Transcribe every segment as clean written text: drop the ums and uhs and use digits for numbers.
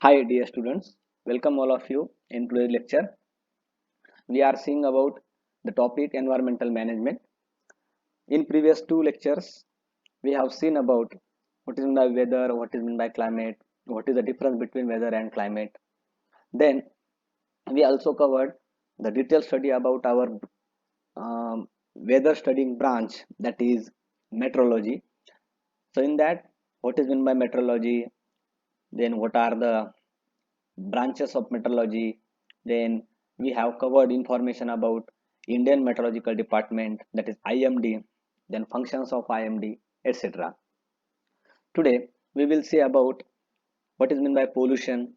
Hi dear students, welcome all of you in today's lecture. We are seeing about the topic environmental management. In previous two lectures, we have seen about what is meant by weather, what is meant by climate, what is the difference between weather and climate. Then we also covered the detailed study about our weather studying branch, that is meteorology. So in that, what is meant by meteorology, then what are the branches of meteorology. Then we have covered information about Indian Meteorological Department, that is IMD, then functions of IMD, etc. Today we will see about what is meant by pollution,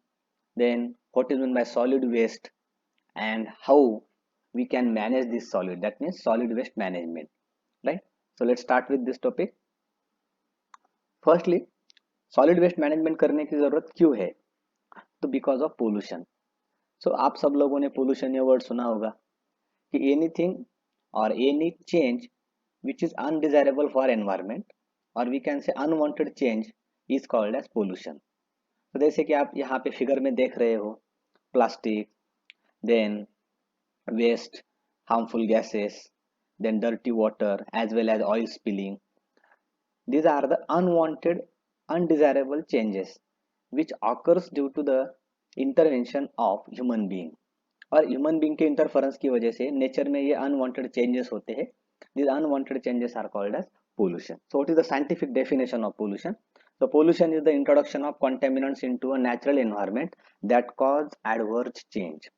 then what is meant by solid waste, and how we can manage this solid. That means solid waste management, right? So let's start with this topic. Firstly, solid waste management करने की जरूरत क्यों है? तो because of pollution. सो आप सब लोगों ने पोल्यूशन ये वर्ड सुना होगा कि एनीथिंग और any change which is undesirable for environment और we can say unwanted change is called as pollution. तो जैसे कि आप यहाँ पे फिगर में देख रहे हो, plastic, then waste, harmful gases, then dirty water as well as oil spilling. These are the unwanted, undesirable changes which occurs due to the intervention of human being. और ह्यूमन बीइंग के interference की वजह से nature में ये unwanted changes होते हैं. these unwanted changes are called as pollution. So what is the scientific definition of pollution? So pollution is the introduction of contaminants into a natural environment that cause adverse change.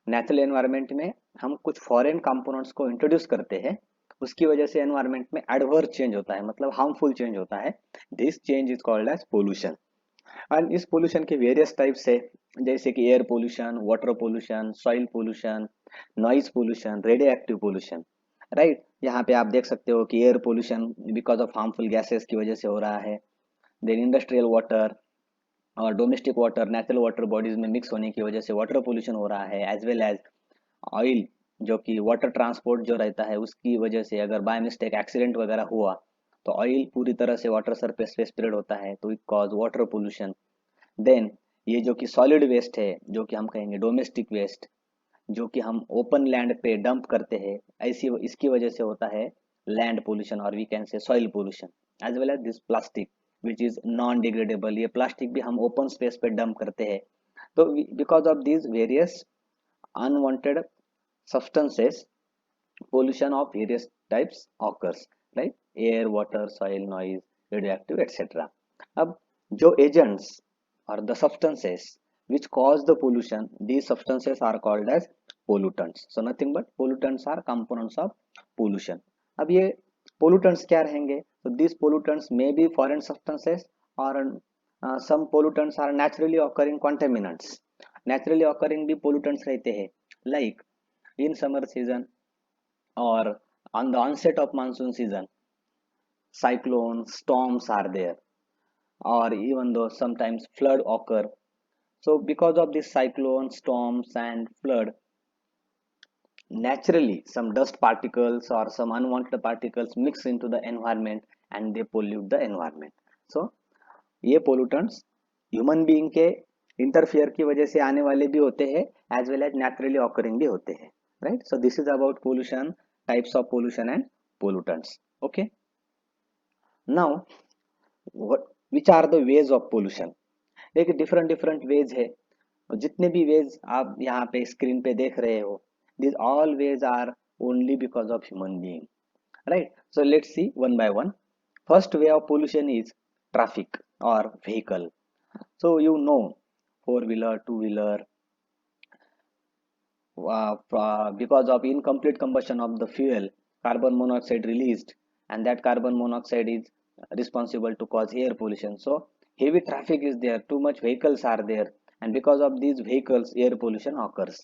Natural environment में हम कुछ foreign components को introduce करते हैं, उसकी वजह से environment में एडवर्स चेंज होता है, मतलब हार्मफुल चेंज होता है. This change is called as pollution. And इस पोल्यूशन के वेरियस टाइप्स है, जैसे कि air pollution, water pollution, soil pollution, noise pollution, radio active pollution. Right, यहाँ पे आप देख सकते हो कि air pollution because of harmful gases की वजह से हो रहा है. देन इंडस्ट्रियल वाटर और domestic water natural water bodies में मिक्स होने की वजह से वाटर पोल्यूशन हो रहा है. एज वेल एज ऑयल, जो कि वाटर ट्रांसपोर्ट जो रहता है उसकी वजह से अगर बाय मिस्टेक एक्सीडेंट वगैरह हुआ तो ऑयल पूरी तरह से वाटर सरफेस पे स्प्रेड होता है, तो it cause water pollution. Then ये जो कि सॉलिड वेस्ट है, जो कि हम कहेंगे डोमेस्टिक वेस्ट, जो कि हम ओपन लैंड पे डंप करते हैं, ऐसी इसकी वजह से होता है लैंड पोल्यूशन और we can say soil pollution. As well as this plastic which is non degradable, ये प्लास्टिक भी हम ओपन स्पेस पे डंप करते हैं. तो because of this various unwanted substances, pollution of various types occurs, like air, water, soil, noise, radioactive, etc. अब जो agents or the substances which cause the pollution, these substances are called as pollutants. So nothing but pollutants are components of pollution. अब ये pollutants क्या रहेंगे? So these pollutants may be foreign substances or some pollutants are naturally occurring contaminants. Naturally occurring भी pollutants रहते हैं, like in summer season or on the onset of monsoon season, cyclones, storms are there, or even though sometimes flood occur. So because of this cyclone, storms and flood, naturally some dust particles or some unwanted particles mix into the environment and they pollute the environment. So ये pollutants human being के interfere की वजह से आने वाले भी होते हैं, as well as naturally occurring भी होते हैं. Right, so this is about pollution, types of pollution and pollutants. Okay, now which are the ways of pollution? एक डिफरेंट डिफरेंट वेज है. जितने भी वेज आप यहाँ पे स्क्रीन पे देख रहे हो, this all ways are only because of human being. Right, so let's see one by one. First way of pollution is traffic और vehicle. So you know, four-wheeler, two-wheeler, because of incomplete combustion of the fuel, carbon monoxide released, and that carbon monoxide is responsible to cause air pollution. So heavy traffic is there, too much vehicles are there, and because of these vehicles, air pollution occurs.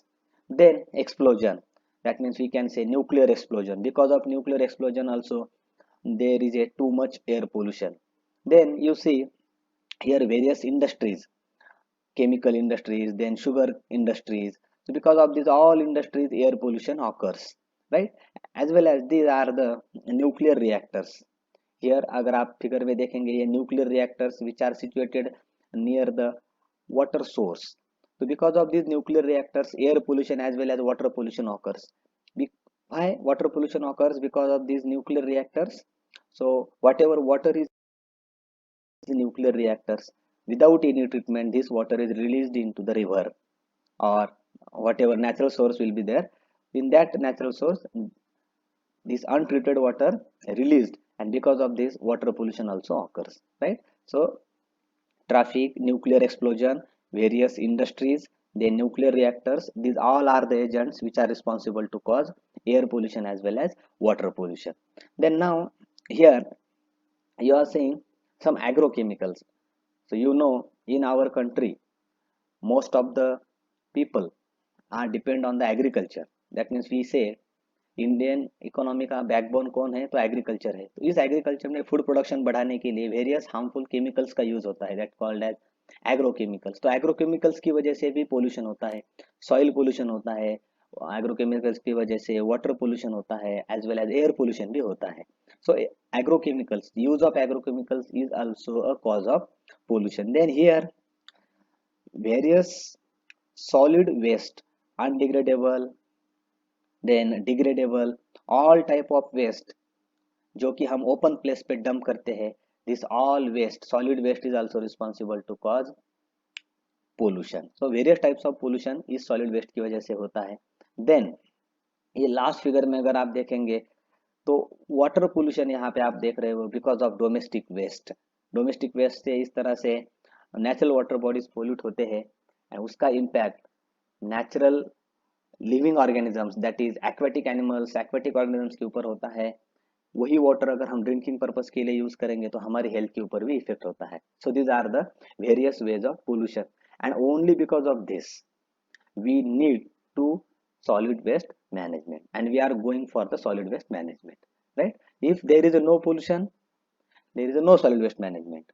Then explosion. That means we can say nuclear explosion. Because of nuclear explosion also, there is a too much air pollution. Then you see here various industries, chemical industries, then sugar industries. So because of these all industries, air pollution occurs, right? As well as these are the nuclear reactors. Here अगर आप figure में देखेंगे, ये nuclear reactors which are situated near the water source. So because of these nuclear reactors, air pollution as well as water pollution occurs. Why water pollution occurs? Because of these nuclear reactors. So whatever water is in nuclear reactors, without any treatment, this water is released into the river or whatever natural source will be there. In that natural source, this untreated water released, and because of this, water pollution also occurs, right? So traffic, nuclear explosion, various industries, then nuclear reactors, these all are the agents which are responsible to cause air pollution as well as water pollution. Then now here you are seeing some agrochemicals. So you know, in our country, most of the people are depend on the agriculture. That means we say Indian economy का backbone कौन है, तो agriculture है। तो इस agriculture में food production बढ़ाने के लिए वेरियस हार्मफुल केमिकल्स का यूज होता है, दैट कॉल्ड एज एग्रोकेमिकल्स। तो एग्रोकेमिकल्स की वजह से भी पोल्यूशन होता है, सॉइल पोल्यूशन होता है, एग्रोकेमिकल्स की वजह से वाटर पोल्यूशन होता है, as well as air pollution भी होता है। So agrochemicals, use of agrochemicals is also a cause of pollution. Then here various solid waste, undegradable, then degradable, all type of waste जो कि हम ओपन प्लेस पे dump करते हैं, this all waste, solid waste is also responsible to cause pollution. So various types of pollution इस solid waste की वजह से होता है। देन ये लास्ट फिगर में अगर आप देखेंगे तो वाटर पोल्यूशन यहाँ पे आप देख रहे हो because of domestic waste. Domestic waste से इस तरह से नेचुरल वाटर बॉडीज पोल्यूट होते हैं, एंड उसका impact natural living organisms, that is aquatic animals, aquatic organisms के ऊपर होता है। वही वाटर अगर हम ड्रिंकिंग पर्पज के लिए यूज करेंगे तो हमारी हेल्थ के ऊपर भी इफेक्ट होता है। So these are the various ways of pollution, and only because of this we need to solid waste management, and we are going for the solid waste management, right? If there is a no pollution, there is a no solid waste management.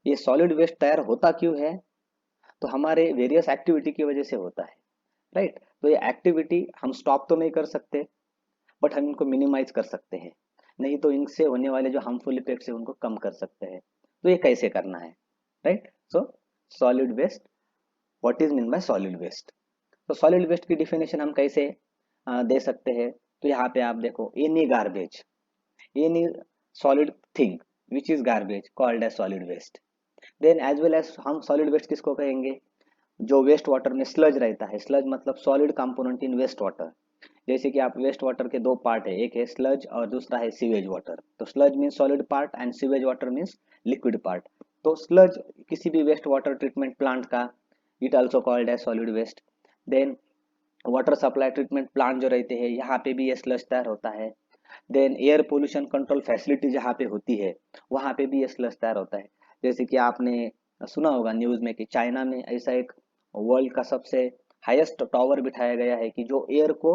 ये solid waste तैयार होता क्यों है? तो हमारे various activity की वजह से होता है, राइट? तो ये एक्टिविटी हम स्टॉप तो नहीं कर सकते, बट हम इनको मिनिमाइज कर सकते हैं, नहीं तो इनसे होने वाले जो हार्मफुल इफेक्ट्स है उनको कम कर सकते हैं। तो ये कैसे करना है, right? So solid waste, what is mean by solid waste? तो सॉलिड वेस्ट की डिफिनेशन हम कैसे दे सकते हैं? तो यहाँ पे आप देखो, any garbage, any solid thing which is garbage called as solid waste. Then as well as हम सॉलिड वेस्ट किसको कहेंगे? जो वेस्ट वाटर में स्लज रहता है, स्लज मतलब solid component in waste water. जैसे कि आप वेस्ट वाटर के दो पार्ट है, एक है स्लज और दूसरा है सीवेज वाटर। तो sludge mean solid part and sewage water means liquid part. तो स्लज किसी भी वेस्ट वाटर ट्रीटमेंट प्लांट का, it also called as solid waste. Then water supply treatment plant जो रहते हैं, यहाँ पे भी ये स्लज तैयार होता है। Then air pollution control facility जहाँ पे होती है, वहाँ पे भी ये स्लज तैयार होता है। जैसे कि आपने सुना होगा न्यूज में कि चाइना में ऐसा एक वर्ल्ड का सबसे हाईएस्ट टावर बिठाया गया है कि जो एयर को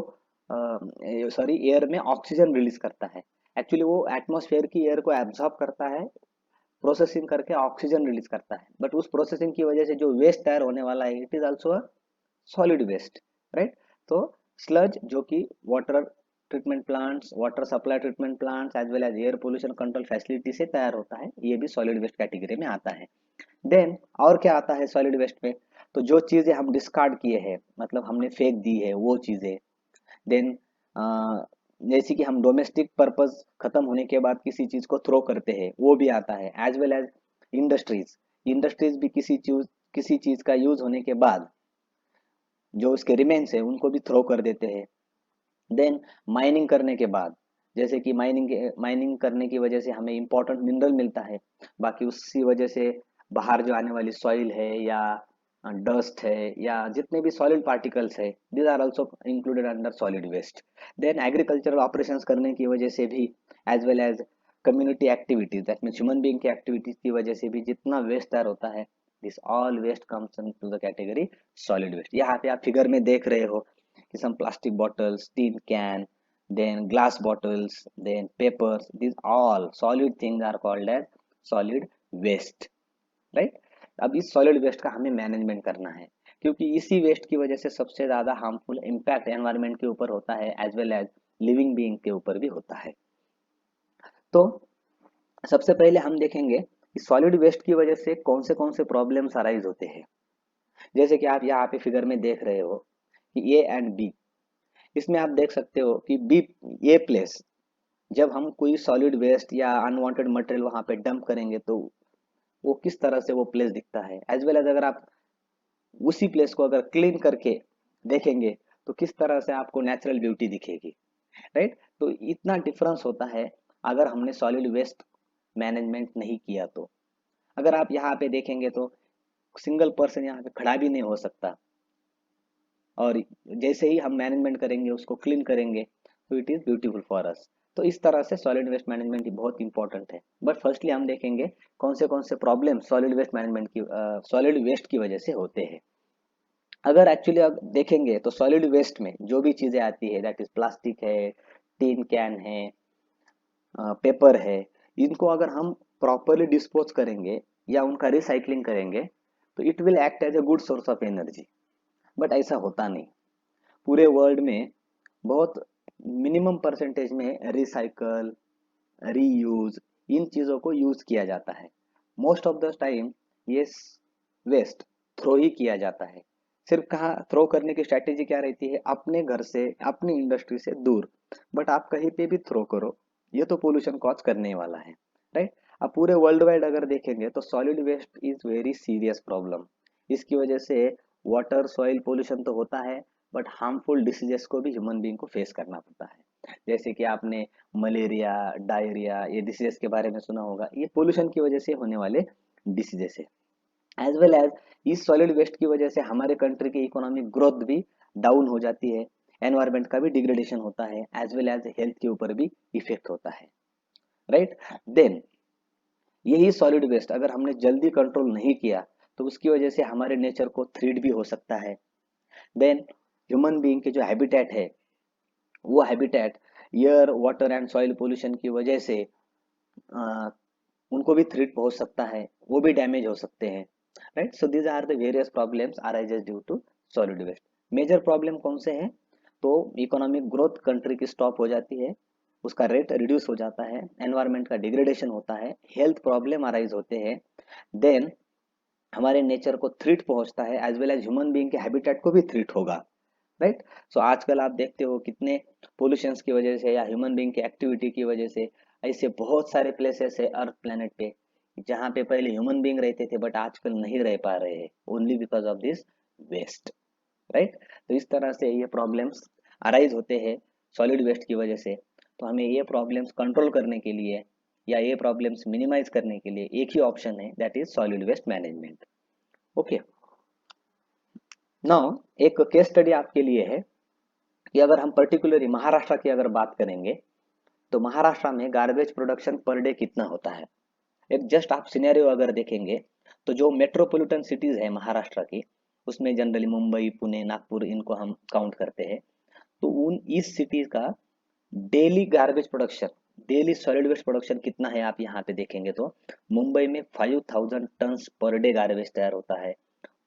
एयर में ऑक्सीजन रिलीज करता है। एक्चुअली वो एटमॉस्फेयर की एयर को एब्जॉर्ब करता है, प्रोसेसिंग करके ऑक्सीजन रिलीज करता है, बट उस प्रोसेसिंग की वजह से जो वेस्ट तैयार होने वाला है, it is also a solid waste, right? तो स्लज जो कि water treatment plants, water supply treatment plants as well as air pollution control facility से तैयार होता है, ये भी सॉलिड वेस्ट कैटेगरी में आता है। देन और क्या आता है सॉलिड वेस्ट में? तो जो चीजें हम डिस्कार्ड किए हैं, मतलब हमने फेंक दी है वो चीजें। देन जैसे कि हम डोमेस्टिक पर्पस खत्म होने के बाद किसी चीज को थ्रो करते हैं, वो भी आता है। As well as industries, industries भी किसी चीज का यूज होने के बाद जो उसके रिमेन्स है उनको भी थ्रो कर देते हैं। देन माइनिंग करने के बाद, जैसे कि माइनिंग करने की वजह से हमें इंपॉर्टेंट मिनरल मिलता है, बाकी उसी वजह से बाहर जो आने वाली सॉइल है या डस्ट है या जितने भी सॉलिड पार्टिकल्स है, these are also included under solid waste. Then agricultural operations करने की वजह से भी, as well as community activities, that means human being की एक्टिविटीज की वजह से भी जितना वेस्ट तैयार होता है, this all waste comes into the category solid waste. यहाँ पे आप फिगर में देख रहे हो कि some plastic bottles, tin can, then glass bottles, then papers, these all solid things are called as solid waste, right? अब इस सॉलिड वेस्ट का हमें मैनेजमेंट करना है, क्योंकि इसी वेस्ट की वजह से सबसे ज्यादा हार्मफुल इम्पैक्ट एनवायरनमेंट के ऊपर होता है, as well as living being के ऊपर भी होता है। तो सबसे पहले हम देखेंगे कि सॉलिड वेस्ट की वजह से कौन से प्रॉब्लम्स अराइज होते हैं। जैसे कि आप यहाँ पे फिगर में देख रहे हो कि ए एंड बी, इसमें आप देख सकते हो कि बी, ए प्लेस, जब हम कोई सॉलिड वेस्ट या अनवांटेड मटेरियल वहां पे डंप करेंगे तो वो किस तरह से वो प्लेस दिखता है, एज वेल एज अगर आप उसी प्लेस को अगर क्लीन करके देखेंगे तो किस तरह से आपको नेचुरल ब्यूटी दिखेगी, राइट। तो इतना डिफरेंस होता है अगर हमने सॉलिड वेस्ट मैनेजमेंट नहीं किया तो। अगर आप यहाँ पे देखेंगे तो सिंगल पर्सन यहाँ पे खड़ा भी नहीं हो सकता, और जैसे ही हम मैनेजमेंट करेंगे, उसको क्लीन करेंगे, तो it is beautiful for us. तो इस तरह से सॉलिड वेस्ट मैनेजमेंट बहुत इंपॉर्टेंट है। बट फर्स्टली हम देखेंगे कौन से प्रॉब्लम सॉलिड वेस्ट मैनेजमेंट की, सॉलिड वेस्ट की वजह से होते हैं। अगर एक्चुअली आप देखेंगे तो सॉलिड वेस्ट में जो भी चीजें आती है, दैट इज प्लास्टिक है, टीन कैन है, पेपर है, इनको अगर हम प्रॉपरली डिस्पोज करेंगे या उनका रिसाइकलिंग करेंगे तो it will act as a good source of energy. But ऐसा होता नहीं। पूरे वर्ल्ड में बहुत मिनिमम परसेंटेज में रिसाइकल, रीयूज, इन चीजों को यूज किया जाता है। मोस्ट ऑफ द टाइम ये वेस्ट थ्रो ही किया जाता है। सिर्फ कहाँ थ्रो करने की स्ट्रैटेजी क्या रहती है, अपने घर से, अपनी इंडस्ट्री से दूर। बट आप कहीं पे भी थ्रो करो, ये तो पोल्यूशन कॉज करने वाला है, राइट। अब पूरे वर्ल्ड वाइड अगर देखेंगे तो solid waste is very serious problem. इसकी वजह से वाटर सॉइल पोल्यूशन तो होता है, बट हार्मफुल डिसीजेस को भी ह्यूमन बीइंग को फेस करना पड़ता है। जैसे कि आपने मलेरिया, डायरिया, ये डिसीजेस के बारे में सुना होगा, ये पोल्यूशन की वजह से होने वाले डिसीजेस है। एज वेल एज इस सॉलिड वेस्ट की वजह से हमारे कंट्री की इकोनॉमिक ग्रोथ भी डाउन हो जाती है, एनवायरमेंट का भी डिग्रेडेशन होता है, एज वेल एज हेल्थ के ऊपर भी इफेक्ट होता है, राइट। देन यही सॉलिड वेस्ट अगर हमने जल्दी कंट्रोल नहीं किया तो उसकी वजह से हमारे नेचर को थ्रेट भी हो सकता है। देन ह्यूमन बीइंग के जो हैबिटेट है, वो habitat air, water and soil pollution की वजह से अ, उनको भी थ्रेट पहुंच सकता है, वो भी डैमेज हो सकते हैं, right. So these are the various problems arises due to solid waste. Major problem कौन से हैं, तो इकोनॉमिक ग्रोथ कंट्री की स्टॉप हो जाती है, उसका रेट रिड्यूस हो जाता है, एनवायरमेंट का डिग्रेडेशन होता है, हेल्थ प्रॉब्लम अराइज होते हैं, देन हमारे नेचर को थ्रेट पहुंचता है, as well as human being के हैबिटेट को भी थ्रेट होगा, राइट। सो आजकल आप देखते हो कितने पोल्यूशंस की वजह से या ह्यूमन बीइंग की एक्टिविटी की वजह से ऐसे बहुत सारे प्लेसेस है अर्थ प्लेनेट पे जहाँ पे पहले ह्यूमन बीइंग रहते थे बट आजकल नहीं रह पा रहे हैं, only because of this waste, right. तो इस तरह से ये प्रॉब्लम्स अराइज होते हैं सॉलिड वेस्ट की वजह से। तो हमें ये प्रॉब्लम्स कंट्रोल करने के लिए या ये प्रॉब्लम्स मिनिमाइज करने के लिए एक ही ऑप्शन है, that is solid waste management. Okay, now एक केस स्टडी आपके लिए है कि अगर हम पर्टिकुलरली महाराष्ट्र की अगर बात करेंगे तो महाराष्ट्र में गार्बेज प्रोडक्शन पर डे कितना होता है। एक जस्ट आप सिनेरियो अगर देखेंगे तो जो मेट्रोपॉलिटन सिटीज है महाराष्ट्र की, उसमें जनरली मुंबई, पुणे, नागपुर, इनको हम काउंट करते हैं। तो उन इस सिटीज का daily garbage production, daily solid waste production कितना है आप यहाँ पे देखेंगे तो मुंबई में 5000 टन पर डे गार्बेज तैयार होता है,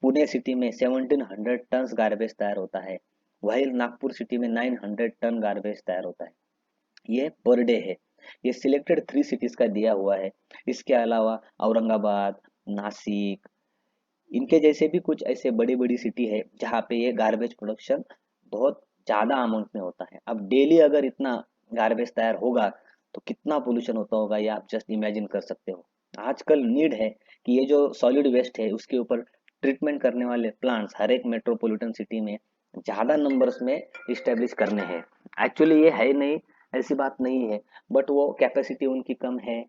पुणे सिटी में 1700 टन गार्बेज तैयार होता है, वही नागपुर सिटी में 900 टन गार्बेज तैयार होता है। ये पर डे है। ये सिलेक्टेड 3 सिटीज का दिया हुआ है। इसके अलावा औरंगाबाद, नासिक, इनके जैसे भी कुछ ऐसे बड़ी बड़ी सिटी है जहाँ पे ये गार्बेज प्रोडक्शन बहुत ज्यादा अमाउंट में होता है। अब डेली अगर इतना गार्बेज तैयार होगा तो कितना पोल्यूशन होता होगा, ये आप जस्ट इमेजिन कर सकते हो। आजकल नीड है कि ये जो सॉलिड वेस्ट है उसके ऊपर ट्रीटमेंट करने वाले प्लांट्स हर एक मेट्रोपॉलिटन सिटी में ज्यादा नंबर्स में इस्टेब्लिश करने हैं। एक्चुअली ये है नहीं, ऐसी बात नहीं है, बट वो कैपेसिटी उनकी कम है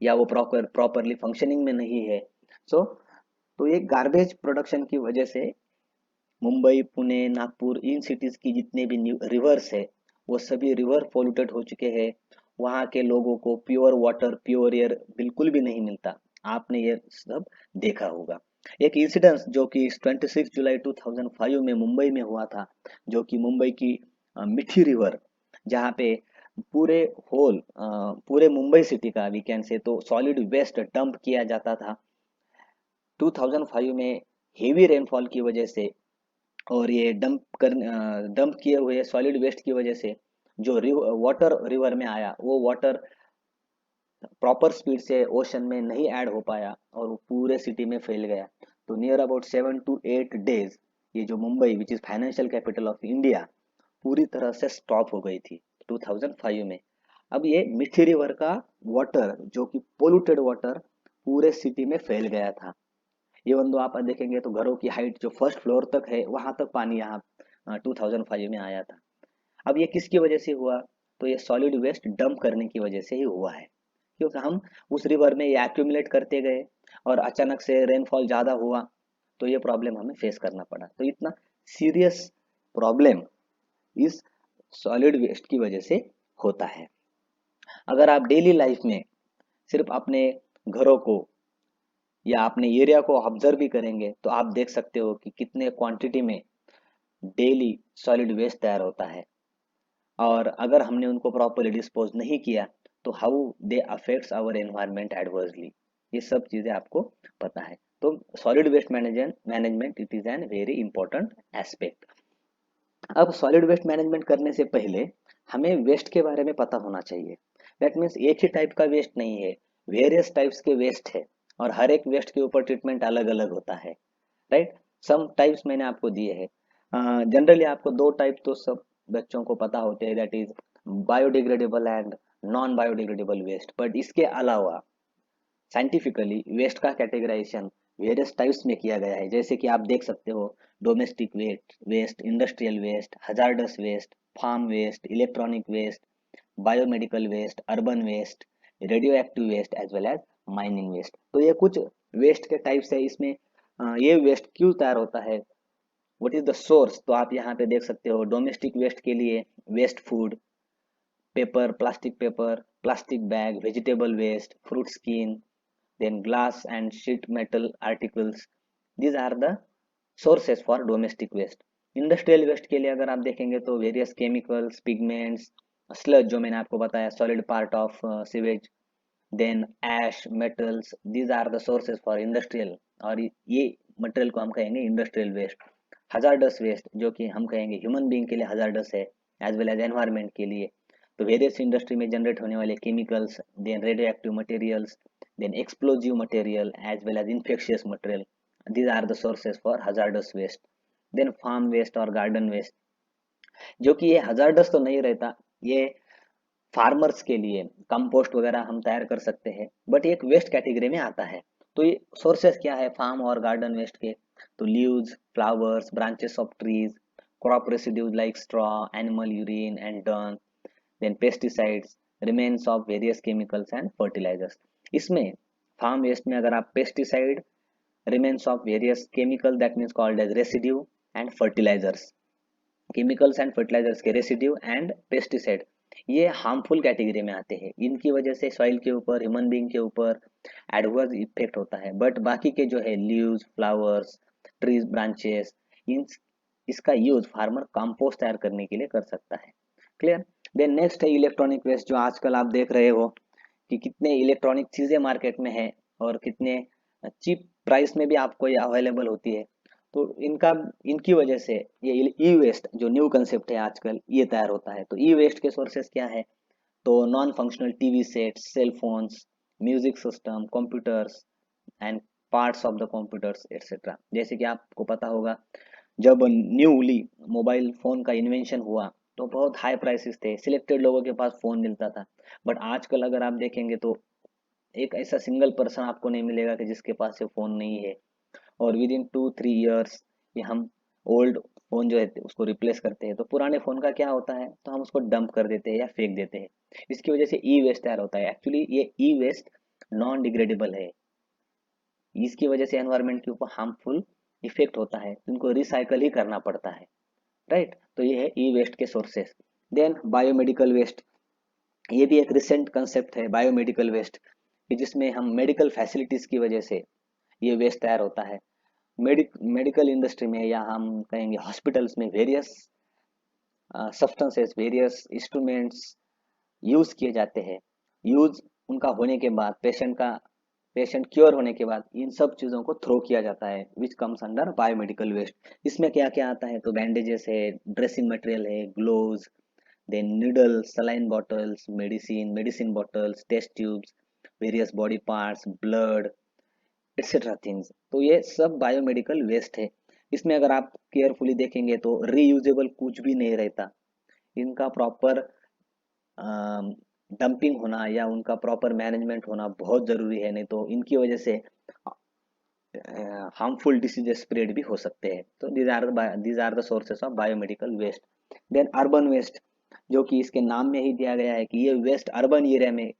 या वो प्रॉपरली फंक्शनिंग में नहीं है। सो तो ये गार्बेज प्रोडक्शन की वजह से मुंबई, पुणे, नागपुर, इन सिटीज की जितने भी रिवर्स है वो सभी रिवर पोल्यूटेड हो चुके हैं। वहाँ के लोगों को प्योर वाटर, प्योर एयर बिल्कुल भी नहीं मिलता। आपने ये सब देखा होगा। एक इंसिडेंस जो कि 26 जुलाई 2005 में मुंबई में हुआ था, जो कि मुंबई की मिठी रिवर, जहाँ पे पूरे पूरे मुंबई सिटी का वी कैन से तो सॉलिड वेस्ट डंप किया जाता था। 2005 में हेवी रेनफॉल की वजह से और ये डंप किए हुए सॉलिड वेस्ट की वजह से जो वाटर रिवर में आया, वो वाटर प्रॉपर स्पीड से ओशन में नहीं ऐड हो पाया और वो पूरे सिटी में फैल गया। तो नियर अबाउट 7 to 8 days ये जो Mumbai which is financial capital of India पूरी तरह से स्टॉप हो गई थी 2005 में। अब ये मिठी रिवर का वाटर जो कि पोल्यूटेड वाटर पूरे सिटी में फैल गया था। इवन दो आप देखेंगे तो घरों की हाइट जो फर्स्ट फ्लोर तक है वहां तक पानी यहाँ 2005 में आया था। अब ये किसकी वजह से हुआ? तो ये सॉलिड वेस्ट डंप करने की वजह से ही हुआ है, क्योंकि हम उस रिवर में ये एक्यूमुलेट करते गए और अचानक से रेनफॉल ज़्यादा हुआ तो ये प्रॉब्लम हमें फेस करना पड़ा। तो इतना सीरियस प्रॉब्लम इस सॉलिड वेस्ट की वजह से होता है। अगर आप डेली लाइफ में सिर्फ अपने घरों को या अपने एरिया को ऑब्जर्व भी करेंगे तो आप देख सकते हो कि कितने क्वांटिटी में डेली सॉलिड वेस्ट तैयार होता है, और अगर हमने उनको प्रॉपरली डिस्पोज नहीं किया तो how they affects our environment adversely, ये सब चीज़ें आपको पता है। तो solid waste management it is an very important aspect. अब सॉलिड वेस्ट मैनेजमेंट करने से पहले हमें वेस्ट के बारे में पता होना चाहिए। दैट मीन्स एक ही टाइप का वेस्ट नहीं है, वेरियस टाइप्स के वेस्ट है और हर एक वेस्ट के ऊपर ट्रीटमेंट अलग अलग होता है, राइट। सम टाइप्स मैंने आपको दिए हैं। जनरली आपको दो टाइप तो सब बच्चों को पता होते हैं, that is biodegradable and non biodegradable waste. But इसके अलावा साइंटिफिकली वेस्ट का कैटेगराइजेशन वेरियस टाइप्स में किया गया है, जैसे कि आप देख सकते हो domestic waste, industrial waste, hazardous waste, farm waste, electronic waste, biomedical waste, urban waste, radio active waste as well as mining waste. तो ये कुछ वेस्ट के टाइप्स है। इसमें ये वेस्ट क्यों तैयार होता है, व्हाट इज द सोर्स, तो आप यहाँ पे देख सकते हो डोमेस्टिक वेस्ट के लिए waste food, paper, plastic bag, vegetable waste, fruit skin, then glass and sheet metal articles. These are the sources for domestic waste. Industrial waste के लिए अगर आप देखेंगे तो वेरियस केमिकल्स, पिगमेंट्स, स्लज जो मैंने आपको बताया solid part of sewage, then ash, metals, these are the sources for industrial, और ये मटेरियल को हम कहेंगे इंडस्ट्रियल वेस्ट। हजार्डस वेस्ट जो कि हम कहेंगे ह्यूमन बीइंग के लिए हजार्डस है एज वेल एज एनवायरनमेंट के लिए, तो वेरियस इंडस्ट्री में जनरेट होने वाले chemicals, then radio active materials, then explosive material as well as infectious material, these are the sources for hazardous waste. Then farm waste और garden waste, जो कि ये hazardous तो नहीं रहता, ये फार्मर्स के लिए कंपोस्ट वगैरह हम तैयार कर सकते हैं, बट एक वेस्ट कैटेगरी में आता है। तो ये सोर्सेस क्या है फार्म और गार्डन वेस्ट के, तो leaves, flowers, branches of trees, crop residues like straw, animal urine and dung, then pesticides, remains of various chemicals and fertilizers. इसमें फार्म वेस्ट में अगर आप pesticide, remains of various chemical that means called as residue and fertilizers, chemicals and fertilizers के residue and pesticide, ये harmful category में आते हैं। इनकी वजह से सॉइल के ऊपर, ह्यूमन बीइंग के ऊपर एडवर्स इफेक्ट होता है। बट बाकी के जो है लीव्स, फ्लावर्स, ट्रीज, ब्रांचेस, इन इसका यूज फार्मर कंपोस्ट तैयार करने के लिए कर सकता है। क्लियर। देन नेक्स्ट है इलेक्ट्रॉनिक वेस्ट, जो आजकल आप देख रहे हो कि कितने इलेक्ट्रॉनिक चीजें मार्केट में है और कितने चीप प्राइस में भी आपको ये अवेलेबल होती है। तो इनकी वजह से ये ई वेस्ट जो न्यू कंसेप्ट है आजकल ये तैयार होता है। तो ई वेस्ट के सोर्सेस क्या है, तो non functional TV sets, cell phones, music system, computers and parts of the computers etcetera. जैसे कि आपको पता होगा जब न्यूली मोबाइल फोन का इन्वेंशन हुआ तो बहुत हाई प्राइसेस थे, सिलेक्टेड लोगों के पास फोन मिलता था। बट आजकल अगर आप देखेंगे तो एक ऐसा सिंगल पर्सन आपको नहीं मिलेगा कि जिसके पास ये फोन नहीं है, और विद इन 2-3 ईयर्स ये हम ओल्ड फोन जो है उसको रिप्लेस करते हैं। तो पुराने फोन का क्या होता है, तो हम उसको डंप कर देते हैं या फेंक देते हैं। इसकी वजह से ई वेस्ट तैयार होता है। एक्चुअली ये ई वेस्ट नॉन डिग्रेडेबल है, इसकी वजह से एनवायरनमेंट के ऊपर हार्मफुल इफेक्ट होता है, तो इनको रिसाइकल ही करना पड़ता है, राइट। तो ये है ई वेस्ट के सोर्सेस। देन बायोमेडिकल वेस्ट, ये भी एक रिसेंट कंसेप्ट है बायोमेडिकल वेस्ट, कि जिसमें हम मेडिकल फैसिलिटीज की वजह से ये वेस्ट तैयार होता है। मेडिकल इंडस्ट्री में या हम कहेंगे हॉस्पिटल्स में various substances, various instruments use किए जाते हैं। यूज उनका होने के बाद पेशेंट क्योर होने के बाद इन सब चीज़ों को थ्रो किया जाता है, which comes under biomedical waste. इसमें क्या क्या आता है, तो बैंडेजेस है, ड्रेसिंग मटेरियल है, gloves, then needles, saline bottles, medicine bottles, test tubes, various body parts, blood, etcetera things. तो ये सब बायोमेडिकल वेस्ट है। इसमें अगर आप केयरफुली देखेंगे तो रीयूजेबल कुछ भी नहीं रहता। इनका प्रॉपर डंपिंग होना या उनका प्रॉपर मैनेजमेंट होना बहुत ज़रूरी है, नहीं तो इनकी वजह से हार्मफुल डिसीजेस स्प्रेड भी हो सकते हैं। तो these are the sources of biomedical waste. Then urban waste, जो कि इसके नाम में ही दिया गया है कि ये वेस्ट अर्बन एरिया में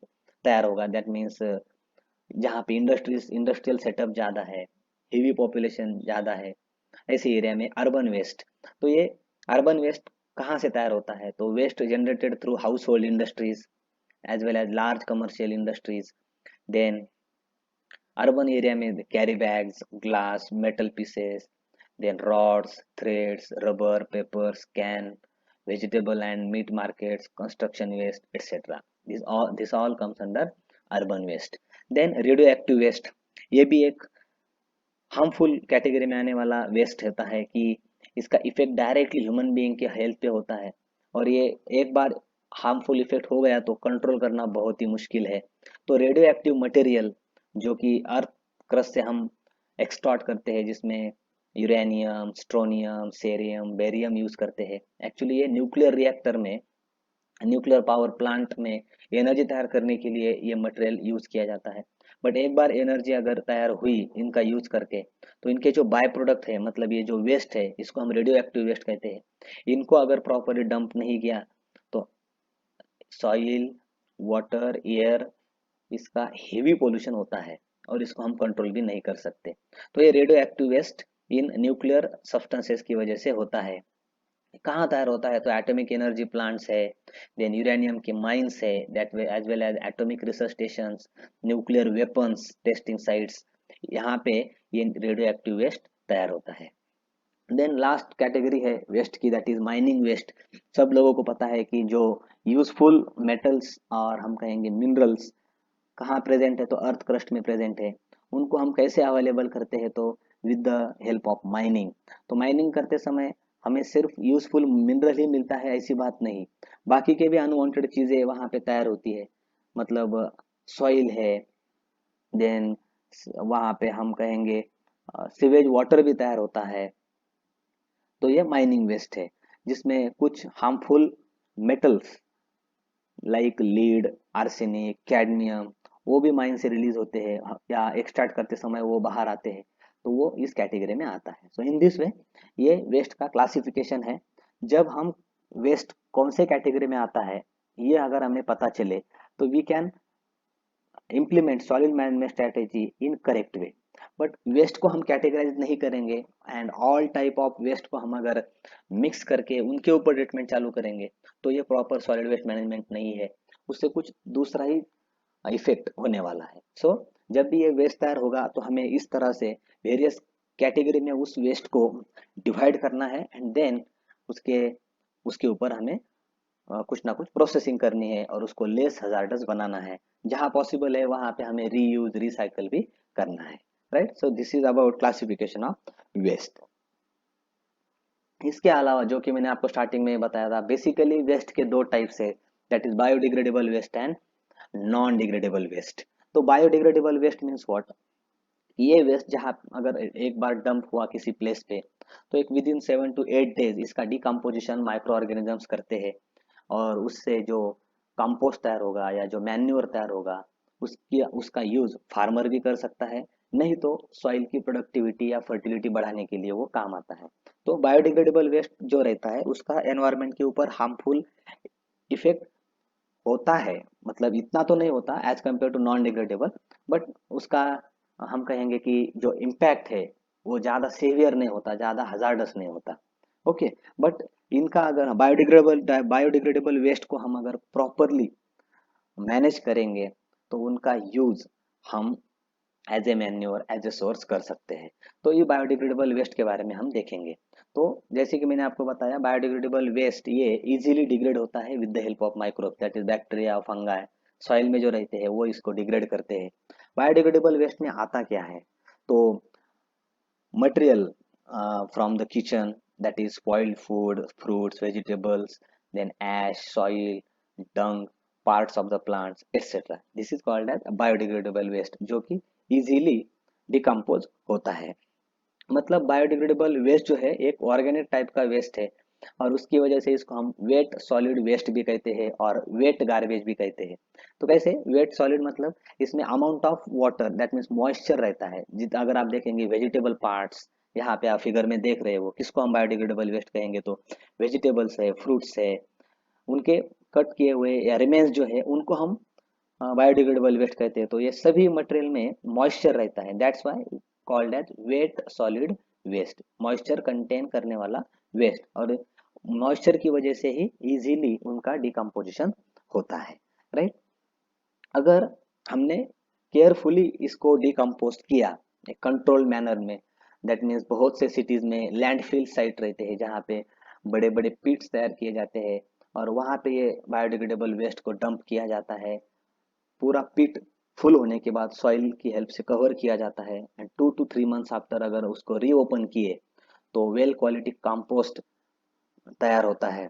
तैयार होगा। दैट मीन्स जहाँ पे इंडस्ट्रियल सेटअप ज़्यादा है, हेवी पॉपुलेशन ज़्यादा है, ऐसे एरिया में अर्बन वेस्ट। तो ये अर्बन वेस्ट कहाँ से तैयार होता है? तो waste generated through household industries as well as large commercial industries. Then urban area में carry bags, glass, metal pieces, then rods, threads, rubber, papers, can, vegetable and meat markets, construction waste, etc. This all comes under urban waste. Then radioactive waste, ये भी एक harmful category में आने वाला waste होता है कि इसका इफेक्ट डायरेक्टली ह्यूमन बीइंग के हेल्थ पे होता है, और ये एक बार हार्मफुल इफेक्ट हो गया तो कंट्रोल करना बहुत ही मुश्किल है। तो रेडियो एक्टिव मटेरियल जो कि अर्थ क्रस्ट से हम एक्सट्रैक्ट करते हैं, जिसमें यूरेनियम, स्ट्रोनियम, सेरियम, बेरियम यूज करते हैं। एक्चुअली ये न्यूक्लियर रिएक्टर में, न्यूक्लियर पावर प्लांट में एनर्जी तैयार करने के लिए ये मटेरियल यूज किया जाता है। बट एक बार एनर्जी अगर तैयार हुई इनका यूज करके, तो इनके जो बाय प्रोडक्ट है, मतलब ये जो वेस्ट है, इसको हम रेडियो एक्टिव वेस्ट कहते हैं। इनको अगर प्रॉपरली डंप नहीं किया तो सॉइल, वाटर, एयर, इसका हेवी पोल्यूशन होता है और इसको हम कंट्रोल भी नहीं कर सकते। तो ये radio active waste in nuclear substances की वजह से होता है। कहाँ तैयार होता है? तो एटॉमिक एनर्जी प्लांट्स है, देन यूरेनियम के माइंस है, that way as well as atomic research stations, nuclear weapons testing sites, यहाँ पे ये रेडियो एक्टिव वेस्ट तैयार होता है। देन लास्ट कैटेगरी है वेस्ट की, दैट इज माइनिंग वेस्ट। सब लोगों को पता है कि जो यूजफुल मेटल्स और हम कहेंगे मिनरल्स कहाँ प्रेजेंट है? तो अर्थ क्रस्ट में प्रेजेंट है। उनको हम कैसे अवेलेबल करते हैं? तो with the help of mining. तो माइनिंग करते समय हमें सिर्फ यूजफुल मिनरल ही मिलता है ऐसी बात नहीं, बाकी के भी अनवांटेड चीजें वहां पे तैयार होती है। मतलब सॉइल है, देन वहां पे हम कहेंगे सीवेज वाटर भी तैयार होता है। तो ये माइनिंग वेस्ट है, जिसमें कुछ harmful metals like lead, arsenic, cadmium, वो भी माइन से रिलीज होते हैं या एक्सट्रैक्ट करते समय वो बाहर आते हैं। तो वो इस कैटेगरी में आता है। सो इन दिस वे ये वेस्ट का क्लासिफिकेशन है। जब हम वेस्ट कौन से कैटेगरी में आता है ये अगर हमें पता चले, तो we can implement solid management strategy in correct way. But waste को हम कैटेगराइज नहीं करेंगे and all type of waste को हम अगर मिक्स करके उनके ऊपर ट्रीटमेंट चालू करेंगे, तो ये प्रॉपर सॉलिड वेस्ट मैनेजमेंट नहीं है, उससे कुछ दूसरा ही इफेक्ट होने वाला है। सो जब भी ये वेस्ट तैयार होगा तो हमें इस तरह से वेरियस कैटेगरी में उस वेस्ट को डिवाइड करना है, एंड देन उसके उसके ऊपर हमें कुछ ना कुछ प्रोसेसिंग करनी है और उसको लेस हजार्डस बनाना है। जहां पॉसिबल है वहां पे हमें रीयूज, रिसाइकल भी करना है। Right, so this is about classification of waste. इसके अलावा जो कि मैंने आपको स्टार्टिंग में बताया था, बेसिकली वेस्ट के दो टाइप्स है, that is biodegradable waste and non degradable waste. तो बायोडिग्रेडेबल वेस्ट मीन्स व्हाट? ये वेस्ट जहाँ अगर एक बार डंप हुआ किसी प्लेस पे, तो एक विद इन 7 to 8 डेज इसका डिकम्पोजिशन माइक्रो ऑर्गेनिजम्स करते हैं, और उससे जो कंपोस्ट तैयार होगा या जो मैन्योर तैयार होगा, उसकी उसका यूज फार्मर भी कर सकता है, नहीं तो सॉइल की प्रोडक्टिविटी या फर्टिलिटी बढ़ाने के लिए वो काम आता है। तो बायोडिग्रेडेबल वेस्ट जो रहता है उसका एनवायरनमेंट के ऊपर हार्मफुल इफेक्ट होता है, मतलब इतना तो नहीं होता as compare to non degradable, but उसका हम कहेंगे कि जो इम्पैक्ट है वो ज़्यादा सेवियर नहीं होता, ज़्यादा हजार्डस नहीं होता। ओके, बट इनका अगर बायोडिग्रेडेबल वेस्ट को हम अगर प्रॉपरली मैनेज करेंगे, तो उनका यूज हम as a manure, as a source कर सकते हैं। तो ये बायोडिग्रेडेबल वेस्ट के बारे में हम देखेंगे। तो जैसे कि मैंने आपको बताया, बायोडिग्रेडेबल वेस्ट ये इजीली डिग्रेड होता है with the help of microbe, that is bacteria, fungi, soil में जो रहते हैं वो इसको डिग्रेड करते हैं। बायोडिग्रेडेबल वेस्ट में आता क्या है? तो material from the kitchen, that is spoiled food, fruits, vegetables, then ash, soil, dung, parts of the plants, etcetera. This is called as biodegradable waste, जो कि इजीली डिकम्पोज होता है। मतलब बायोडिग्रेडेबल वेस्ट जो है एक ऑर्गेनिक टाइप का waste है, और उसकी वजह से इसको हम वेट सॉलिड वेस्ट भी कहते हैं और वेट गार्बेज भी कहते हैं। तो कैसे वेट सॉलिड, मतलब इसमें amount of water that means moisture रहता है। जित अगर आप देखेंगे वेजिटेबल पार्ट्स, यहाँ पे आप फिगर में देख रहे हो, किसको हम बायोडिग्रेडेबल वेस्ट कहेंगे, तो वेजिटेबल्स है, फ्रूट्स है, उनके कट किए हुए या रिमेन्स जो है उनको हम बायोडिग्रेडेबल वेस्ट कहते हैं। तो ये सभी मटेरियल में मॉइस्चर रहता है, that's why called as wet solid waste, moisture contain करने वाला वेस्ट। और मॉइस्चर की वजह से ही इजीली उनका डिकम्पोजिशन होता है, राइट। अगर हमने केयरफुली इसको डिकम्पोज किया एक कंट्रोल मैनर में, दैट मीन्स बहुत से सिटीज में लैंडफिल साइट रहते हैं जहाँ पे बड़े बड़े पिट्स तैयार किए जाते हैं, और वहाँ पे ये बायोडिग्रेडेबल वेस्ट को डंप किया जाता है। पूरा पिट फुल होने के बाद सॉइल की हेल्प से कवर किया जाता है, एंड 2 to 3 months आफ्टर अगर उसको रीओपन किए तो वेल क्वालिटी कंपोस्ट तैयार होता है,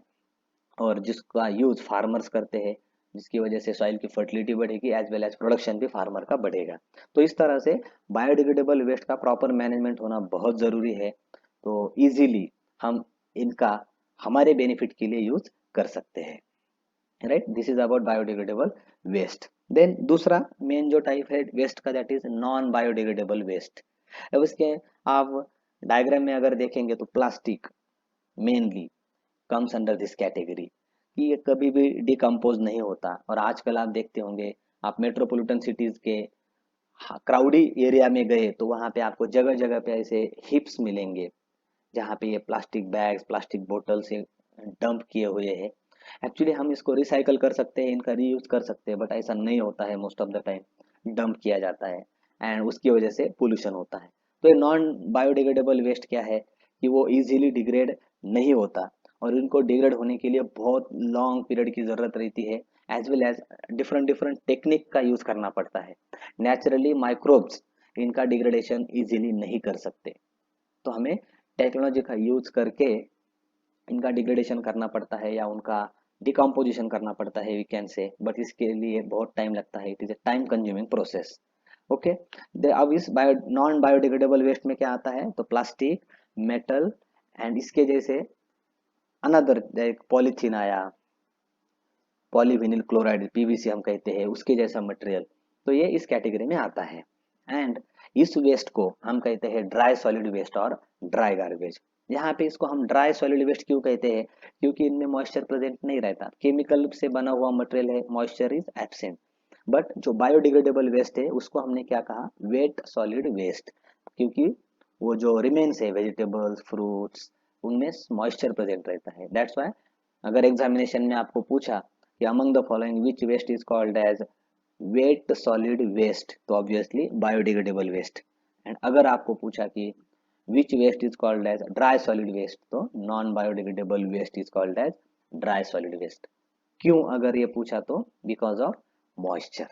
और जिसका यूज फार्मर्स करते हैं, जिसकी वजह से सॉइल की फर्टिलिटी बढ़ेगी एज वेल एज प्रोडक्शन भी फार्मर का बढ़ेगा। तो इस तरह से बायोडिग्रेडेबल वेस्ट का प्रॉपर मैनेजमेंट होना बहुत ज़रूरी है, तो इजीली हम इनका हमारे बेनिफिट के लिए यूज कर सकते हैं, right. This is about biodegradable waste. Then दूसरा मेन जो टाइप है वेस्ट का, that is non biodegradable waste. अब इसके आप डायग्राम में अगर देखेंगे तो plastic mainly comes under this category, कि ये कभी भी डिकम्पोज नहीं होता। और आजकल आप देखते होंगे, आप मेट्रोपॉलिटन सिटीज के क्राउडी एरिया में गए तो वहाँ पे आपको जगह जगह पे ऐसे हिप्स मिलेंगे जहाँ पे ये प्लास्टिक बैग्स, प्लास्टिक बोतल से डंप किए हुए हैं। एक्चुअली हम इसको रिसाइकल कर सकते हैं, इनका रीयूज कर सकते हैं, बट ऐसा नहीं होता है, most of the time dump किया जाता है, एंड उसकी वजह से पोल्यूशन होता है। तो ये नॉन बायोडिग्रेडेबल वेस्ट क्या है कि वो इजीली डिग्रेड नहीं होता, और इनको डिग्रेड होने के लिए बहुत लॉन्ग पीरियड की ज़रूरत रहती है, as well as different different technique का यूज़ करना पड़ता है। नेचुरली माइक्रोब्स इनका डिग्रेडेशन इजीली नहीं कर सकते, तो हमें टेक्नोलॉजी का यूज करके इनका डिग्रेडेशन करना पड़ता है या उनका डिकम्पोजिशन करना पड़ता है, वी कैन से, बट इसके लिए बहुत टाइम लगता है, it is a time consuming process. Okay. अब इस नॉन बायोडिग्रेडेबल वेस्ट में क्या आता है, तो प्लास्टिक, मेटल, एंड इसके जैसे अनदर पॉलीथीन आया, पॉलीविनिल क्लोराइड पीवीसी हम कहते हैं, उसके जैसा मटेरियल, तो ये इस कैटेगरी में आता है। एंड इस वेस्ट को हम कहते हैं ड्राई सॉलिड वेस्ट और ड्राई गार्बेज। यहाँ पे इसको हम ड्राई सॉलिड वेस्ट क्यों कहते हैं, क्योंकि इनमें मॉइस्चर प्रेजेंट नहीं रहता, केमिकल से बना हुआ मटेरियल है, मॉइस्चर इज एब्सेंट। बट जो बायोडिग्रेडेबल वेस्ट है उसको हमने क्या कहा, वेट सॉलिड वेस्ट, क्योंकि वो जो रिमेन्स है वेजिटेबल्स, फ्रूट्स, उनमें मॉइस्चर प्रेजेंट रहता है, दैट्स वाई अगर एग्जामिनेशन में आपको पूछा कि among the following which waste is called as wet solid waste, तो ऑब्वियसली बायोडिग्रेडेबल वेस्ट। एंड अगर आपको पूछा कि which waste is called as dry solid waste, तो non biodegradable waste is called as dry solid waste. क्यों अगर ये पूछा तो because of moisture.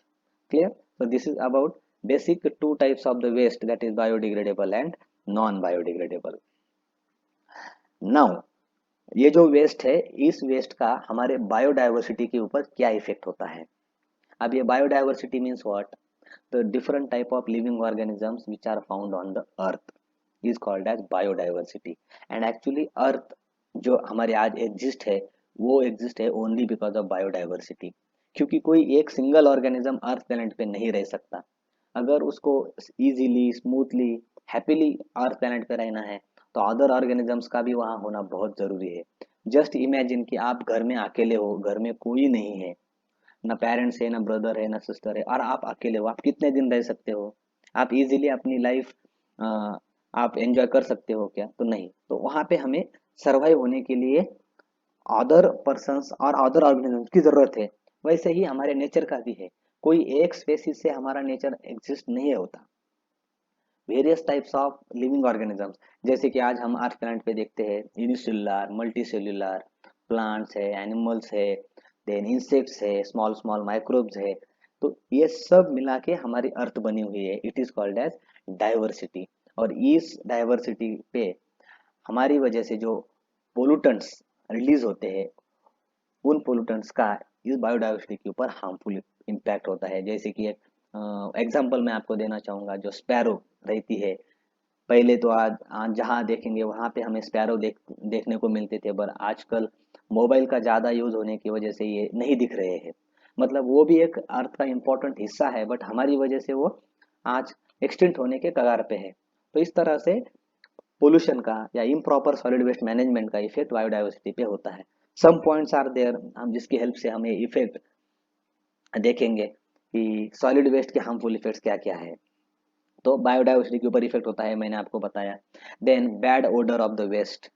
Clear. so this is about basic two types of the waste, that is biodegradable and non biodegradable. Now ये जो waste है, इस waste का हमारे बायोडाइवर्सिटी के ऊपर क्या इफेक्ट होता है। अब ये biodiversity means what, the different type of living organisms which are found on the earth is called as biodiversity. And actually earth जो हमारे आज एग्जिस्ट है वो एग्जिस्ट है ओनली बिकॉज ऑफ बायोडाइवर्सिटी, क्योंकि कोई एक सिंगल ऑर्गेनिज्म अर्थ प्लेनेट पे नहीं रह सकता। अगर उसको इजीली, स्मूथली, हैप्पीली अर्थ प्लेनेट पे रहना है तो अदर ऑर्गेनिजम्स का भी वहाँ होना बहुत जरूरी है। जस्ट इमेजिन कि आप घर में अकेले हो, घर में कोई नहीं है, ना पेरेंट्स है, ना ब्रदर है, ना सिस्टर है, और आप अकेले हो, आप कितने दिन रह सकते हो? आप इजीली अपनी लाइफ आप एंजॉय कर सकते हो क्या? तो नहीं। तो वहाँ पे हमें सरवाइव होने के लिए अदर पर्सन्स और अदर ऑर्गेनिजम्स की जरूरत है। वैसे ही हमारे नेचर का भी है, कोई एक स्पेसीज से हमारा नेचर एग्जिस्ट नहीं होता, various types of living organisms. जैसे कि आज हम अर्थ प्लैनेट पे देखते हैं यूनिसेलुलर, मल्टीसेलुलर प्लांट्स है, एनिमल्स है, देन इंसेक्ट्स है, स्मॉल स्मॉल माइक्रोब्स है, तो ये सब मिला के हमारी अर्थ बनी हुई है, it is called as diversity. और इस डाइवर्सिटी पे हमारी वजह से जो पोलूटेंट्स रिलीज होते हैं, उन पोलूटेंट्स का इस बायोडाइवर्सिटी के ऊपर हार्मफुल इम्पैक्ट होता है। जैसे कि एग्जाम्पल मैं आपको देना चाहूँगा, जो स्पैरो रहती है, पहले तो आज जहाँ देखेंगे वहाँ पे हमें स्पैरो देखने को मिलते थे, पर आजकल मोबाइल का ज़्यादा यूज होने की वजह से ये नहीं दिख रहे हैं। मतलब वो भी एक अर्थ का इम्पोर्टेंट हिस्सा है, बट हमारी वजह से वो आज एक्सटिंक्ट होने के कगार पे है। तो इस तरह से पोल्यूशन का या इम्प्रॉपर सॉलिड वेस्ट मैनेजमेंट का इफेक्ट बायोडाइवर्सिटी पे होता है। सम पॉइंट्स आर देयर, हम जिसकी हेल्प से हमें इफेक्ट देखेंगे कि सॉलिड वेस्ट के हार्मफुल इफेक्ट्स क्या क्या है। तो बायोडाइवर्सिटी के ऊपर इफेक्ट होता है, मैंने आपको बताया। Then bad odour of the waste,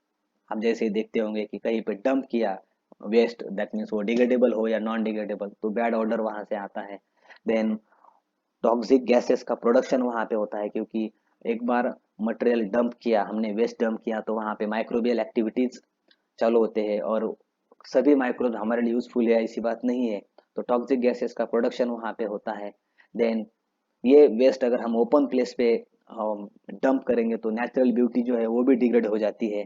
आप जैसे ही देखते होंगे कि कहीं पे डंप किया वेस्ट, दैट मीन्स वो डिग्रेडेबल हो या नॉन डिग्रेडेबल, तो बैड ऑर्डर वहां से आता है। देन टॉक्सिक गैसेस का प्रोडक्शन वहां पे होता है, क्योंकि एक बार मटेरियल डंप किया हमने, वेस्ट डंप किया, तो वहां पे माइक्रोबियल एक्टिविटीज चालू होते हैं, और सभी माइक्रोब हमारे लिए यूजफुल है ऐसी बात नहीं है। तो टॉक्सिक गैसेस का प्रोडक्शन वहां पे होता है। देन ये वेस्ट अगर हम ओपन प्लेस पे डंप करेंगे तो नेचुरल ब्यूटी जो है वो भी डिग्रेड हो जाती है।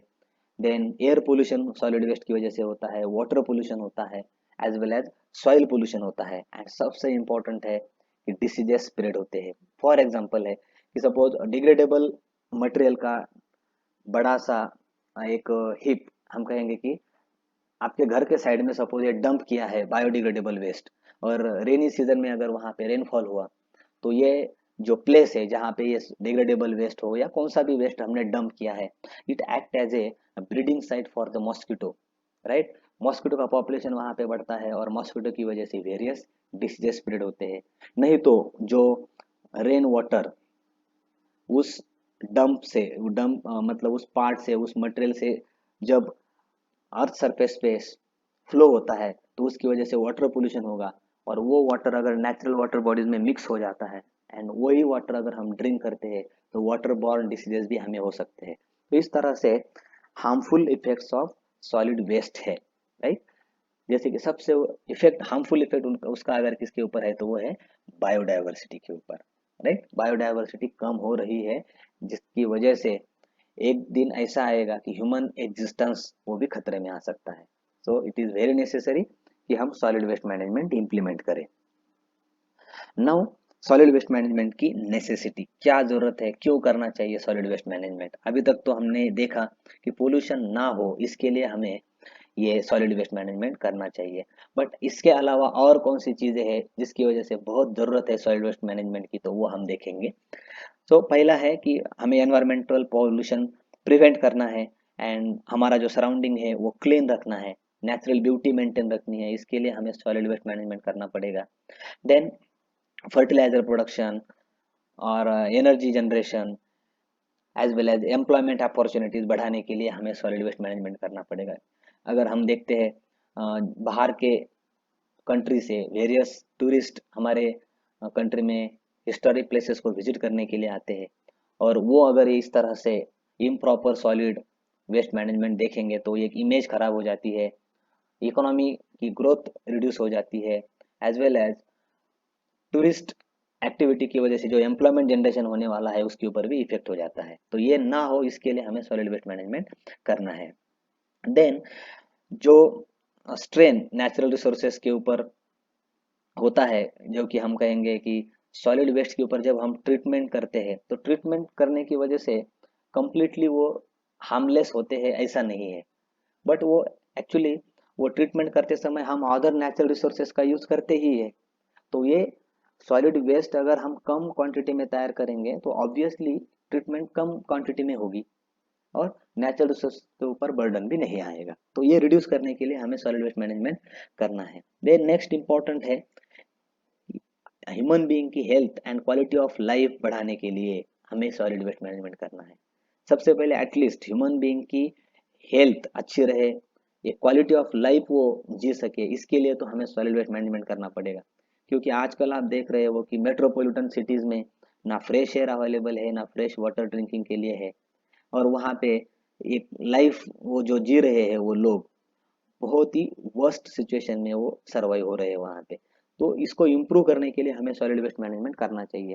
Then air pollution solid waste की वजह से होता है, वाटर पोल्यूशन होता है, as well as soil pollution होता है, एंड सबसे इम्पोर्टेंट है कि डिसीजेस स्प्रेड होते हैं। फॉर एग्जांपल है कि सपोज डिग्रेडेबल मटेरियल का बड़ा सा एक हिप, हम कहेंगे कि आपके घर के साइड में सपोज ये डंप किया है बायोडिग्रेडेबल वेस्ट, और रेनी सीजन में अगर वहां पे रेनफॉल हुआ, तो ये जो प्लेस है जहाँ पे ये डिग्रेडेबल वेस्ट हो या कौन सा भी वेस्ट हमने डंप किया है, it act as a breeding site for the mosquito, right. Mosquito का पॉपुलेशन वहां पे बढ़ता है, और मॉस्किटो की वजह से वेरियस डिसीजेस स्प्रेड होते हैं। नहीं तो जो रेन वाटर उस डंप से, डंप मतलब उस पार्ट से, उस मटेरियल से जब अर्थ सरफेस पे फ्लो होता है, तो उसकी वजह से वाटर पोल्यूशन होगा, और वो वाटर अगर नेचुरल वाटर बॉडीज में मिक्स हो जाता है, एंड वही वाटर अगर हम ड्रिंक करते हैं, तो वाटर बॉर्न डिसीजेस भी हमें हो सकते हैं। तो इस तरह से harmful effects of solid waste है, राइट। जैसे कि सबसे इफेक्ट, हार्मफुल इफेक्ट उसका अगर किसके ऊपर है, तो वो है बायोडाइवर्सिटी के ऊपर, राइट। बायोडाइवर्सिटी कम हो रही है, जिसकी वजह से एक दिन ऐसा आएगा कि ह्यूमन एग्जिस्टेंस वो भी खतरे में आ सकता है। So it is very necessary कि हम सॉलिड वेस्ट मैनेजमेंट इंप्लीमेंट करें। नाउ सॉलिड वेस्ट मैनेजमेंट की नेसेसिटी, क्या जरूरत है, क्यों करना चाहिए सॉलिड वेस्ट मैनेजमेंट। अभी तक तो हमने देखा कि पोल्यूशन ना हो इसके लिए हमें ये सॉलिड वेस्ट मैनेजमेंट करना चाहिए, बट इसके अलावा और कौन सी चीजें हैं जिसकी वजह से बहुत जरूरत है सॉलिड वेस्ट मैनेजमेंट की, तो वो हम देखेंगे। तो पहला है कि हमें एनवायरमेंटल पॉल्यूशन प्रिवेंट करना है, एंड हमारा जो सराउंडिंग है वो क्लीन रखना है, नेचुरल ब्यूटी मेंटेन रखनी है, इसके लिए हमें सॉलिड वेस्ट मैनेजमेंट करना पड़ेगा। देन फर्टिलाइजर प्रोडक्शन और energy generation as well as employment opportunities बढ़ाने के लिए हमें सॉलिड वेस्ट मैनेजमेंट करना पड़ेगा। अगर हम देखते हैं बाहर के कंट्री से वेरियस टूरिस्ट हमारे कंट्री में हिस्टोरिक प्लेसेस को विजिट करने के लिए आते हैं, और वो अगर इस तरह से इम्प्रॉपर सॉलिड वेस्ट मैनेजमेंट देखेंगे, तो एक इमेज खराब हो जाती है, इकोनॉमी की ग्रोथ रिड्यूस हो जाती है, as well as tourist activity की वजह से जो एम्प्लॉयमेंट जनरेशन होने वाला है उसके ऊपर भी इफेक्ट हो जाता है। तो ये ना हो इसके लिए हमें सॉलिड वेस्ट मैनेजमेंट करना है। देन जो स्ट्रेन नेचुरल रिसोर्सेस के ऊपर होता है, जो कि हम कहेंगे कि सॉलिड वेस्ट के ऊपर जब हम ट्रीटमेंट करते हैं, तो ट्रीटमेंट करने की वजह से कंप्लीटली वो हार्मलेस होते हैं ऐसा नहीं है, बट वो एक्चुअली वो ट्रीटमेंट करते समय हम अदर नेचुरल रिसोर्सेज का यूज करते ही है। तो ये सॉलिड वेस्ट अगर हम कम क्वांटिटी में तैयार करेंगे, तो ऑब्वियसली ट्रीटमेंट कम क्वांटिटी में होगी, और नेचुरल रिसोर्स के ऊपर बर्डन भी नहीं आएगा। तो ये रिड्यूस करने के लिए हमें सॉलिड वेस्ट मैनेजमेंट करना है। देन नेक्स्ट इंपॉर्टेंट है, ह्यूमन बीइंग की health and quality of life बढ़ाने के लिए हमें सॉलिड वेस्ट मैनेजमेंट करना है। सबसे पहले एटलीस्ट ह्यूमन बीइंग की हेल्थ अच्छी रहे, ये क्वालिटी ऑफ लाइफ वो जी सके, इसके लिए तो हमें सॉलिड वेस्ट मैनेजमेंट करना पड़ेगा। क्योंकि आजकल आप देख रहे हो कि मेट्रोपॉलिटन सिटीज में ना फ्रेश एयर अवेलेबल है, ना फ्रेश वाटर ड्रिंकिंग के लिए है, और वहाँ पे एक लाइफ वो जो जी रहे हैं वो लोग बहुत ही वर्स्ट सिचुएशन में वो सर्वाइव हो रहे हैं वहाँ पे। तो इसको इम्प्रूव करने के लिए हमें सॉलिड वेस्ट मैनेजमेंट करना चाहिए।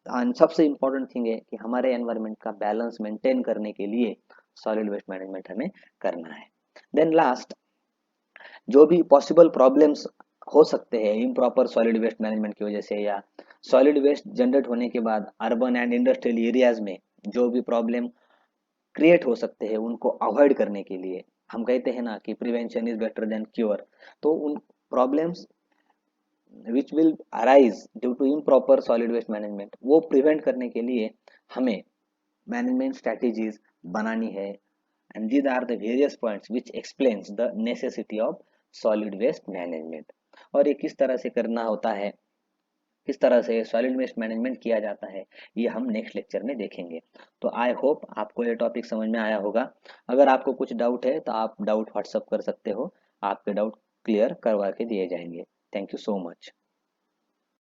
एंड सबसे इम्पोर्टेंट थिंग है कि हमारे एनवायरनमेंट का बैलेंस मेंटेन करने के लिए सॉलिड वेस्ट मैनेजमेंट हमें करना है। देन लास्ट, जो भी पॉसिबल प्रॉब्लम्स हो सकते हैं इम्प्रॉपर सॉलिड वेस्ट मैनेजमेंट की वजह से, या सॉलिड वेस्ट जनरेट होने के बाद अर्बन एंड इंडस्ट्रियल एरियाज में जो भी प्रॉब्लम क्रिएट हो सकते हैं उनको अवॉइड करने के लिए, हम कहते हैं ना कि prevention is better than cure, तो उन problems which will arise due to improper solid waste management, वो प्रिवेंट करने के लिए हमें मैनेजमेंट स्ट्रेटेजीज बनानी है। And these are the various points which explains the necessity of solid waste management. और ये किस तरह से करना होता है, किस तरह से सॉलिड वेस्ट मैनेजमेंट किया जाता है, ये हम नेक्स्ट लेक्चर में देखेंगे। तो आई होप आपको ये टॉपिक समझ में आया होगा। अगर आपको कुछ डाउट है तो आप डाउट व्हाट्सअप कर सकते हो, आपके डाउट क्लियर करवा के दिए जाएंगे। Thank you so much.